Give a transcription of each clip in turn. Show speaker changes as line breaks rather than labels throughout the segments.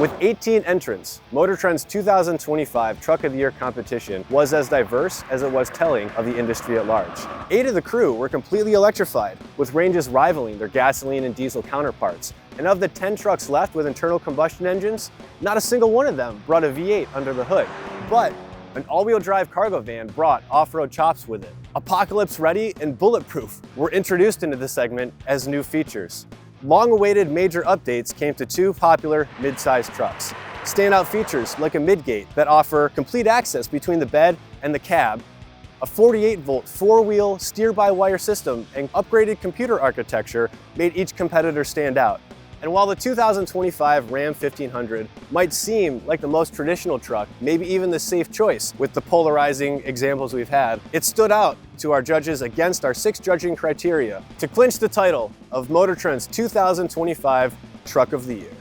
With 18 entrants, MotorTrend's 2025 Truck of the Year competition was as diverse as it was telling of the industry at large. 8 of the crew were completely electrified, with ranges rivaling their gasoline and diesel counterparts. And of the 10 trucks left with internal combustion engines, not a single one of them brought a V8 under the hood. But an all-wheel drive cargo van brought off-road chops with it. Apocalypse ready and bulletproof were introduced into the segment as new features. Long-awaited major updates came to 2 popular mid-sized trucks. Standout features like a midgate that offer complete access between the bed and the cab, a 48-volt 4-wheel steer-by-wire system, and upgraded computer architecture made each competitor stand out. And while the 2025 Ram 1500 might seem like the most traditional truck, maybe even the safe choice with the polarizing examples we've had, it stood out to our judges against our 6 judging criteria to clinch the title of MotorTrend's 2025 Truck of the Year.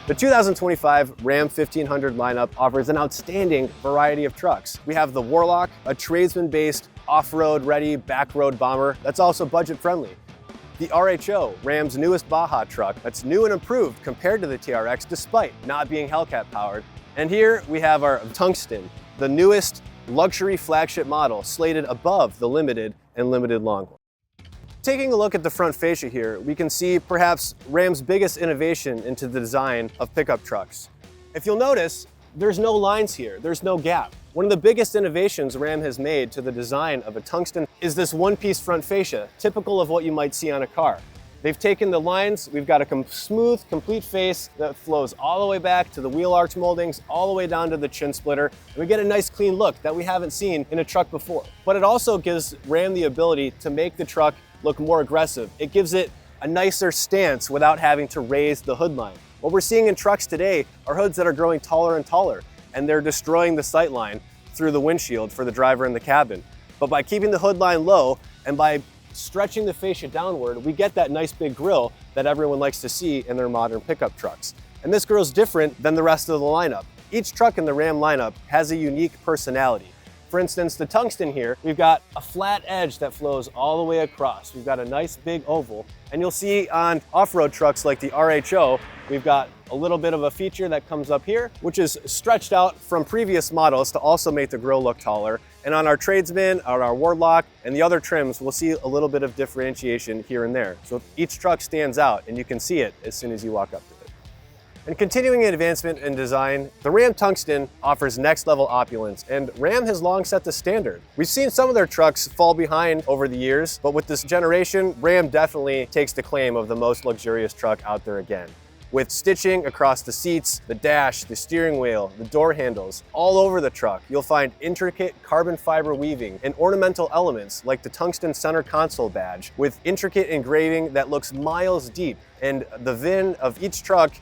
The 2025 Ram 1500 lineup offers an outstanding variety of trucks. We have the Warlock, a tradesman-based, off-road ready back road bomber that's also budget friendly. The RHO, Ram's newest Baja truck that's new and improved compared to the TRX despite not being Hellcat powered. And here we have our Tungsten, the newest luxury flagship model slated above the Limited and Limited Longhorn. Taking a look at the front fascia here, we can see perhaps Ram's biggest innovation into the design of pickup trucks. If you'll notice, there's no lines here, there's no gap. One of the biggest innovations Ram has made to the design of a Tungsten is this one-piece front fascia, typical of what you might see on a car. They've taken the lines, we've got a smooth, complete face that flows all the way back to the wheel arch moldings, all the way down to the chin splitter, and we get a nice clean look that we haven't seen in a truck before. But it also gives Ram the ability to make the truck look more aggressive. It gives it a nicer stance without having to raise the hood line. What we're seeing in trucks today are hoods that are growing taller and taller, and they're destroying the sight line through the windshield for the driver in the cabin. But by keeping the hood line low and by stretching the fascia downward, we get that nice big grille that everyone likes to see in their modern pickup trucks. And this grille is different than the rest of the lineup. Each truck in the Ram lineup has a unique personality. For instance, the Tungsten here, we've got a flat edge that flows all the way across. We've got a nice big oval, and you'll see on off-road trucks like the RHO, we've got a little bit of a feature that comes up here, which is stretched out from previous models to also make the grille look taller. And on our Tradesman, on our Warlock, and the other trims, we'll see a little bit of differentiation here and there. So each truck stands out, and you can see it as soon as you walk up to it. And continuing advancement in design, the Ram Tungsten offers next-level opulence, and Ram has long set the standard. We've seen some of their trucks fall behind over the years, but with this generation, Ram definitely takes the claim of the most luxurious truck out there again. With stitching across the seats, the dash, the steering wheel, the door handles, all over the truck, you'll find intricate carbon fiber weaving and ornamental elements like the Tungsten center console badge with intricate engraving that looks miles deep, and the VIN of each truck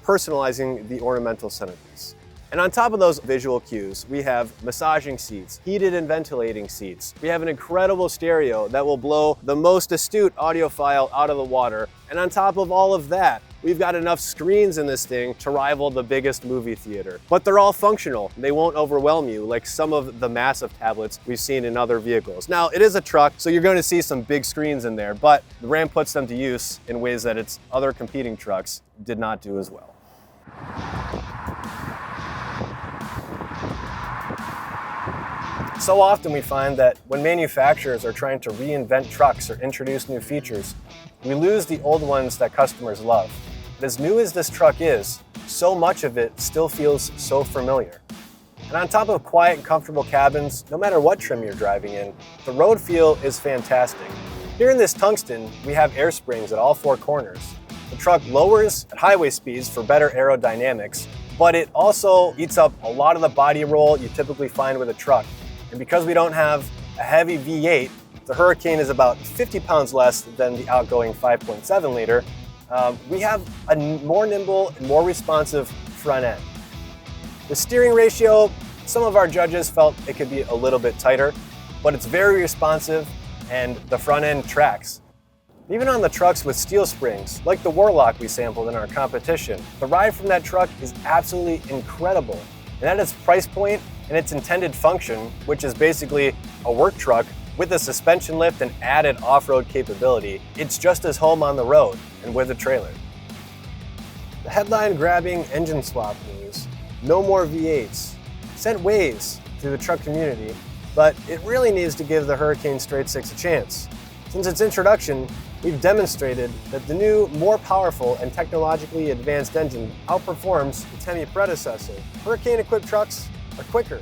personalizing the ornamental centerpiece. And on top of those visual cues, we have massaging seats, heated and ventilating seats. We have an incredible stereo that will blow the most astute audiophile out of the water. And on top of all of that, we've got enough screens in this thing to rival the biggest movie theater. But they're all functional. They won't overwhelm you like some of the massive tablets we've seen in other vehicles. Now, it is a truck, so you're going to see some big screens in there, but the Ram puts them to use in ways that its other competing trucks did not do as well. So often we find that when manufacturers are trying to reinvent trucks or introduce new features, we lose the old ones that customers love. But as new as this truck is, so much of it still feels so familiar. And on top of quiet and comfortable cabins, no matter what trim you're driving in, the road feel is fantastic. Here in this Tungsten, we have air springs at all 4 corners. The truck lowers at highway speeds for better aerodynamics, but it also eats up a lot of the body roll you typically find with a truck. And because we don't have a heavy V8, the Hurricane is about 50 pounds less than the outgoing 5.7 liter. We have a more nimble and more responsive front end. The steering ratio, some of our judges felt it could be a little bit tighter, but it's very responsive and the front end tracks. Even on the trucks with steel springs, like the Warlock we sampled in our competition, the ride from that truck is absolutely incredible. And at its price point and its intended function, which is basically a work truck, With the suspension lift and added off-road capability, it's just as home on the road and with a trailer. The headline-grabbing engine swap news, no more V8s, sent waves through the truck community, but it really needs to give the Hurricane Straight Six a chance. Since its introduction, we've demonstrated that the new, more powerful and technologically advanced engine outperforms its Hemi predecessor. Hurricane-equipped trucks are quicker.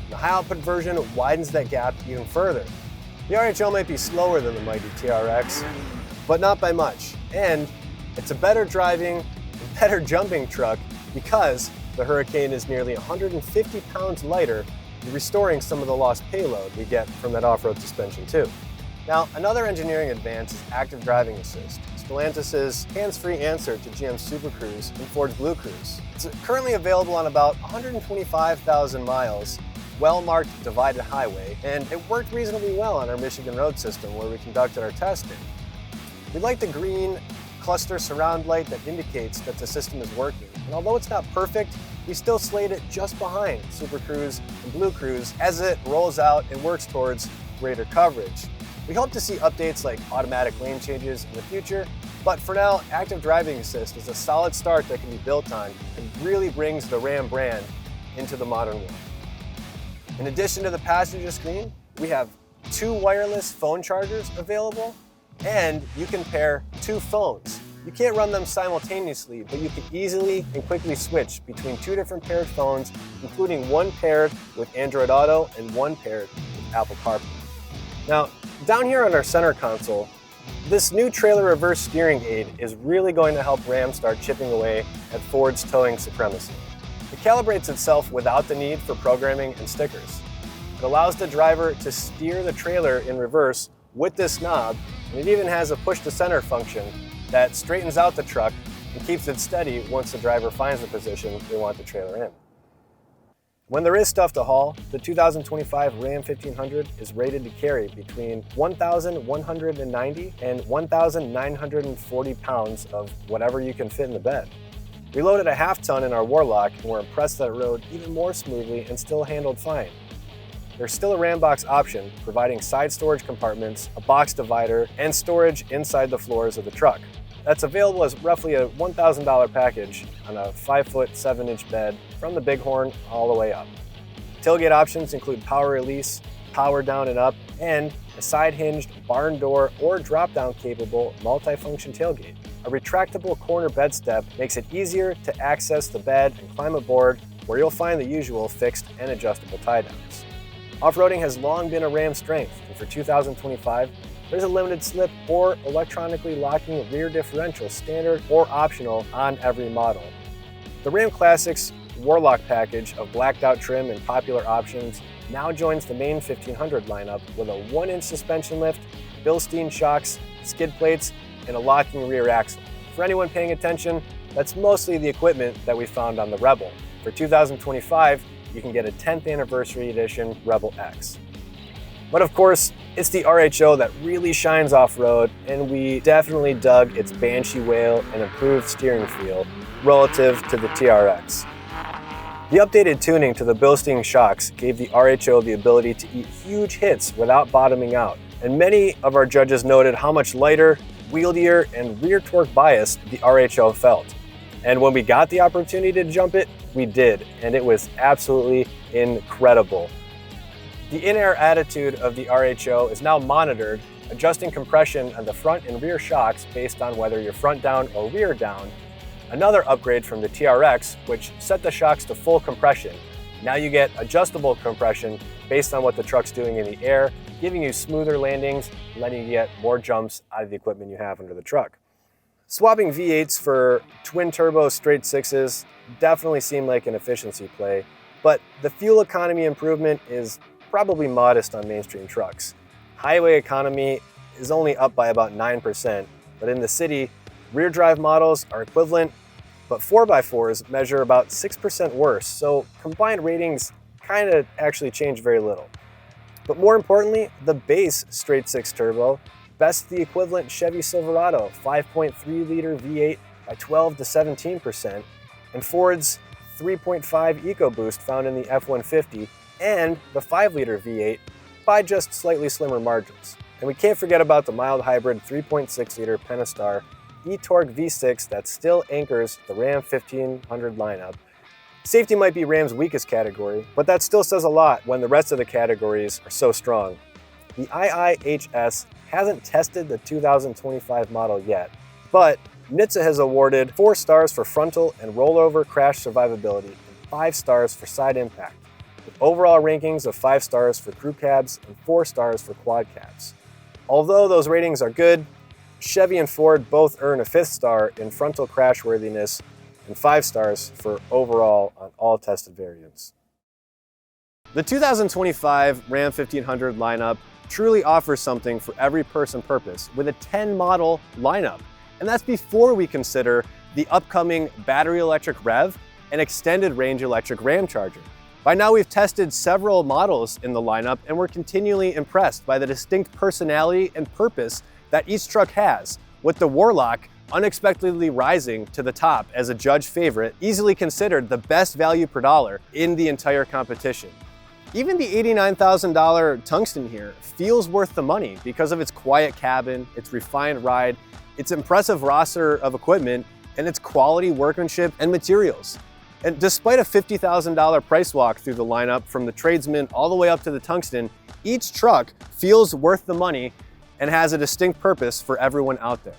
The high-output version widens that gap even further. The RHO might be slower than the mighty TRX, but not by much. And it's a better driving, better jumping truck because the Hurricane is nearly 150 pounds lighter, restoring some of the lost payload we get from that off-road suspension too. Now, another engineering advance is active driving assist, Stellantis' hands-free answer to GM's Super Cruise and Ford's Blue Cruise. It's currently available on about 125,000 miles, well-marked divided highway, and it worked reasonably well on our Michigan road system where we conducted our testing. We like the green cluster surround light that indicates that the system is working, and although it's not perfect, we still slate it just behind Super Cruise and Blue Cruise as it rolls out and works towards greater coverage. We hope to see updates like automatic lane changes in the future, but for now, active driving assist is a solid start that can be built on and really brings the Ram brand into the modern world. In addition to the passenger screen, we have 2 wireless phone chargers available, and you can pair 2 phones. You can't run them simultaneously, but you can easily and quickly switch between 2 different paired phones, including one paired with Android Auto and one paired with Apple CarPlay. Now, down here on our center console, this new trailer reverse steering aid is really going to help Ram start chipping away at Ford's towing supremacy. It calibrates itself without the need for programming and stickers. It allows the driver to steer the trailer in reverse with this knob, and it even has a push to center function that straightens out the truck and keeps it steady once the driver finds the position they want the trailer in. When there is stuff to haul, the 2025 Ram 1500 is rated to carry between 1,190 and 1,940 pounds of whatever you can fit in the bed. We loaded a half-ton in our Warlock and were impressed that it rode even more smoothly and still handled fine. There's still a Ram box option, providing side storage compartments, a box divider, and storage inside the floors of the truck. That's available as roughly a $1,000 package on a 5-foot 7-inch bed from the Bighorn all the way up. Tailgate options include power release, power down and up, and a side-hinged barn door or drop-down capable multi-function tailgate. A retractable corner bed step makes it easier to access the bed and climb aboard, where you'll find the usual fixed and adjustable tie-downs. Off-roading has long been a Ram strength, and for 2025, there's a limited slip or electronically locking rear differential standard or optional on every model. The Ram Classics Warlock package of blacked out trim and popular options now joins the main 1500 lineup with a 1-inch suspension lift, Bilstein shocks, skid plates, and a locking rear axle. For anyone paying attention, that's mostly the equipment that we found on the Rebel. For 2025, you can get a 10th anniversary edition Rebel X. But of course, it's the RHO that really shines off-road, and we definitely dug its Banshee wheel and improved steering feel relative to the TRX. The updated tuning to the Bilstein shocks gave the RHO the ability to eat huge hits without bottoming out, and many of our judges noted how much lighter, wieldier, and rear torque biased the RHO felt. And when we got the opportunity to jump it, we did, and it was absolutely incredible. The in-air attitude of the RHO is now monitored, adjusting compression on the front and rear shocks based on whether you're front down or rear down. Another upgrade from the TRX, which set the shocks to full compression. Now you get adjustable compression based on what the truck's doing in the air, giving you smoother landings, letting you get more jumps out of the equipment you have under the truck. Swapping V8s for twin-turbo straight sixes definitely seemed like an efficiency play, but the fuel economy improvement is probably modest on mainstream trucks. Highway economy is only up by about 9%, but in the city, rear drive models are equivalent, but 4x4s measure about 6% worse, so combined ratings kind of actually change very little. But more importantly, the base straight six turbo bests the equivalent Chevy Silverado 5.3-liter V8 by 12 to 17%, and Ford's 3.5 EcoBoost found in the F-150 and the 5-liter V8 by just slightly slimmer margins. And we can't forget about the mild hybrid 3.6-liter Pentastar e-torque V6 that still anchors the Ram 1500 lineup. Safety might be Ram's weakest category, but that still says a lot when the rest of the categories are so strong. The IIHS hasn't tested the 2025 model yet, but NHTSA has awarded 4 stars for frontal and rollover crash survivability and 5 stars for side impact, with overall rankings of 5 stars for crew cabs and 4 stars for quad cabs. Although those ratings are good, Chevy and Ford both earn a 5th star in frontal crashworthiness and 5 stars for overall on all tested variants. The 2025 Ram 1500 lineup truly offers something for every person purpose with a 10 model lineup. And that's before we consider the upcoming battery electric REV and extended range electric Ram charger. By now we've tested several models in the lineup and we're continually impressed by the distinct personality and purpose that each truck has, with the Warlock unexpectedly rising to the top as a judge favorite, easily considered the best value per dollar in the entire competition. Even the $89,000 Tungsten here feels worth the money because of its quiet cabin, its refined ride, its impressive roster of equipment, and its quality workmanship and materials. And despite a $50,000 price walk through the lineup from the Tradesman all the way up to the Tungsten, each truck feels worth the money and has a distinct purpose for everyone out there.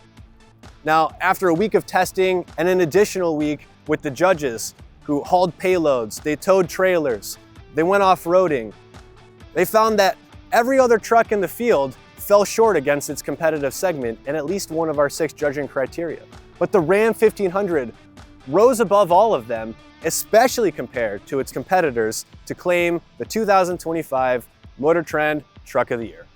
Now, after a week of testing and an additional week with the judges who hauled payloads, they towed trailers, they went off-roading, they found that every other truck in the field fell short against its competitive segment in at least one of our 6 judging criteria. But the Ram 1500 rose above all of them, especially compared to its competitors, to claim the 2025 MotorTrend Truck of the Year.